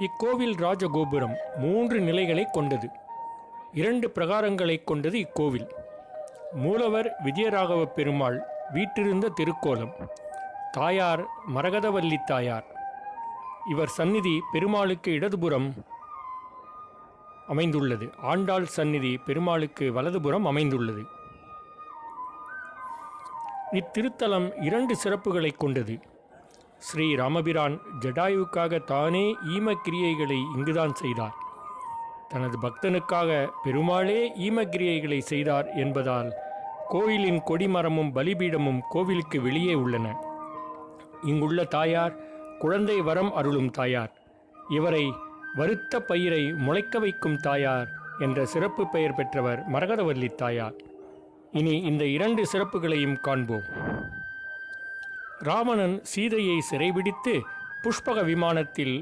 இக்கோவில் ராஜகோபுரம் 3 நிலைகளை கொண்டது. 2 பிரகாரங்களை கொண்டது இக்கோவில். மூலவர் விஜயராகவ பெருமாள் வீற்றிருந்த திருக்கோலம். தாயார் மரகதவல்லி தாயார். இவர் சந்நிதி பெருமாளுக்கு இடதுபுறம் அமைந்துள்ளது. ஆண்டாள் சந்நிதி பெருமாளுக்கு வலதுபுறம் அமைந்துள்ளது. இத்திருத்தலம் 2 சிறப்புகளை கொண்டது. ஸ்ரீ ராமபிரான் ஜடாயுவுக்காக தானே ஈமக்கிரியைகளை இங்குதான் செய்தார். தனது பக்தனுக்காக பெருமாளே ஈமக்கிரியைகளை செய்தார் என்பதால் கோயிலின் கொடிமரமும் பலிபீடமும் கோவிலுக்கு வெளியே உள்ளன. இங்குள்ள தாயார் குழந்தை வரம் அருளும் தாயார். இவரை வருத்த பயிரை முளைக்க வைக்கும் தாயார் என்ற சிறப்பு பெயர் பெற்றவர் மரகதவல்லி தாயார். இனி இந்த 2 சிறப்புகளையும் காண்போம். ராவணன் சீதையை சிறைபிடித்து புஷ்பக விமானத்தில்